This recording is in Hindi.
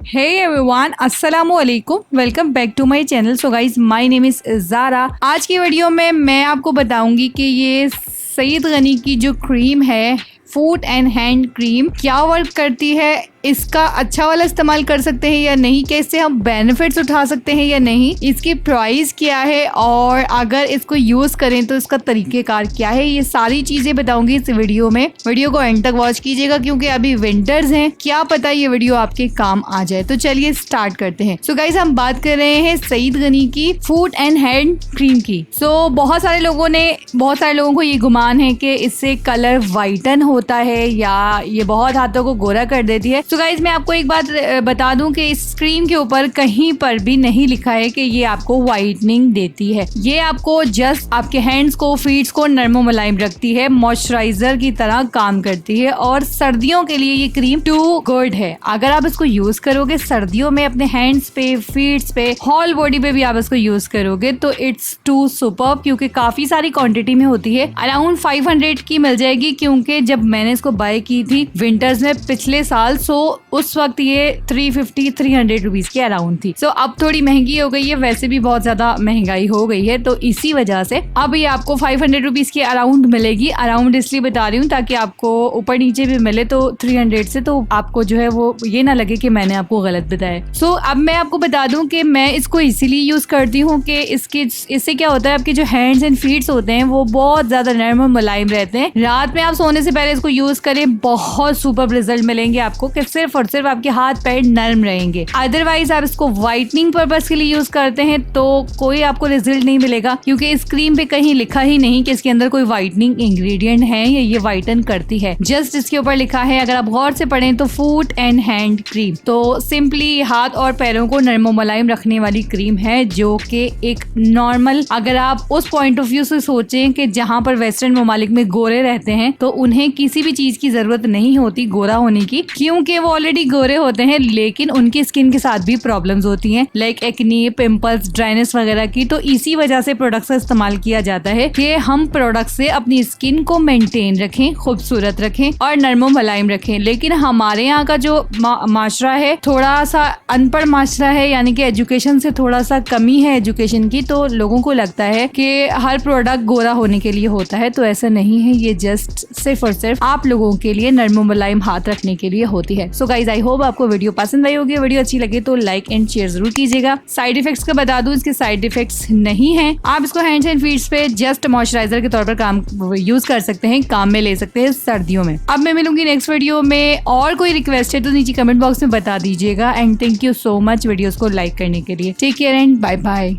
हे एवरीवन, अस्सलाम वालेकुम, welcome back to my channel. So guys, my name is Zara. आज की वीडियो में मैं आपको बताऊंगी कि ये सईद गनी की जो क्रीम है, फूट एंड हैंड क्रीम, क्या वर्क करती है, इसका अच्छा वाला इस्तेमाल कर सकते हैं या नहीं, कैसे हम बेनिफिट्स उठा सकते हैं या नहीं, इसकी प्राइस क्या है और अगर इसको यूज करें तो इसका तरीकेकार क्या है, ये सारी चीजें बताऊंगी इस वीडियो में। वीडियो को एंड तक वॉच कीजिएगा क्योंकि अभी विंटर्स हैं, क्या पता ये वीडियो आपके काम आ जाए। तो चलिए स्टार्ट करते हैं। सो गाइस, हम बात कर रहे हैं सईद गनी की फूट एंड हैंड क्रीम की। सो बहुत सारे लोगों को ये गुमान है कि इससे कलर वाइटन होता है या ये बहुत हाथों को गोरा कर देती है। तो गाइज, मैं आपको एक बात बता दूं कि इस क्रीम के ऊपर कहीं पर भी नहीं लिखा है कि ये आपको वाइटनिंग देती है। ये आपको जस्ट आपके हैंड्स को, फीट्स को नरमो मुलायम रखती है, मॉइस्चराइजर की तरह काम करती है और सर्दियों के लिए ये क्रीम टू गुड है। अगर आप इसको यूज करोगे सर्दियों में अपने हैंड्स पे, फीट्स पे, होल बॉडी पे भी आप इसको यूज करोगे तो इट्स टू सुपर्ब, क्योंकि काफी सारी क्वांटिटी में होती है। अराउंड 500 की मिल जाएगी, क्योंकि जब मैंने इसको बाय की थी विंटर्स में पिछले साल, उस वक्त ये 350-300 रुपीज के अराउंड थी। अब थोड़ी महंगी हो गई है, वैसे भी बहुत ज्यादा महंगाई हो गई है, तो इसी वजह से अब ये आपको 500 रुपीज के अराउंड मिलेगी। अराउंड इसलिए बता रही हूँ ताकि आपको ऊपर नीचे भी मिले, तो 300 से तो आपको जो है वो ये ना लगे कि मैंने आपको गलत बताया। अब मैं आपको बता दूं कि मैं इसको इसीलिए यूज करती हूँ कि इससे क्या होता है, आपके जो हैंड्स एंड फीट्स होते हैं वो बहुत ज्यादा नरम और मुलायम रहते हैं। रात में आप सोने से पहले इसको यूज करें, बहुत सुपर रिजल्ट मिलेंगे आपको कि सिर्फ और सिर्फ आपके हाथ पैर नरम रहेंगे। अदरवाइज आप इसको व्हाइटनिंग पर्पस के लिए यूज करते हैं तो कोई आपको रिजल्ट नहीं मिलेगा, क्योंकि इस क्रीम पे कहीं लिखा ही नहीं कि इसके अंदर कोई व्हाइटनिंग इंग्रेडिएंट है या ये व्हाइटन करती है। जस्ट इसके ऊपर लिखा है, अगर आप गौर से पढ़ें तो फूट एंड हैंड क्रीम। तो सिंपली हाथ और पैरों को नरम मुलायम रखने वाली क्रीम है, जो कि एक नॉर्मल, अगर आप उस पॉइंट ऑफ व्यू से सोचें कि जहाँ पर वेस्टर्न ममालिक में गोरे रहते हैं तो उन्हें किसी भी चीज की जरूरत नहीं होती गोरा होने की, क्योंकि वो ऑलरेडी गोरे होते हैं, लेकिन उनकी स्किन के साथ भी प्रॉब्लम्स होती हैं, लाइक एक्ने, पिंपल्स, ड्राइनेस वगैरह की। तो इसी वजह से प्रोडक्ट्स का इस्तेमाल किया जाता है कि हम प्रोडक्ट से अपनी स्किन को मेंटेन रखें, खूबसूरत रखें और नरमो मुलायम रखें। लेकिन हमारे यहाँ का जो माशरा है थोड़ा सा अनपढ़ माशरा है, यानी कि एजुकेशन से थोड़ा सा कमी है एजुकेशन की, तो लोगों को लगता है कि हर प्रोडक्ट गोरा होने के लिए होता है, तो ऐसा नहीं है। ये जस्ट सिर्फ और सिर्फ आप लोगों के लिए नरमो मुलायम हाथ रखने के लिए होती है। सो गाइज, आई होप आपको वीडियो पसंद आई होगी। वीडियो अच्छी लगे तो लाइक एंड शेयर जरूर कीजिएगा। साइड इफेक्ट्स का बता दूं, इसके साइड इफेक्ट्स नहीं है। आप इसको हैंड्स एंड फीट्स पे जस्ट मॉइस्चराइजर के तौर पर काम यूज कर सकते हैं, काम में ले सकते हैं सर्दियों में। अब मैं मिलूंगी नेक्स्ट वीडियो में, और कोई रिक्वेस्ट है तो नीचे कमेंट बॉक्स में बता दीजिएगा। And thank you so much videos को लाइक करने के लिए। Take care and bye bye.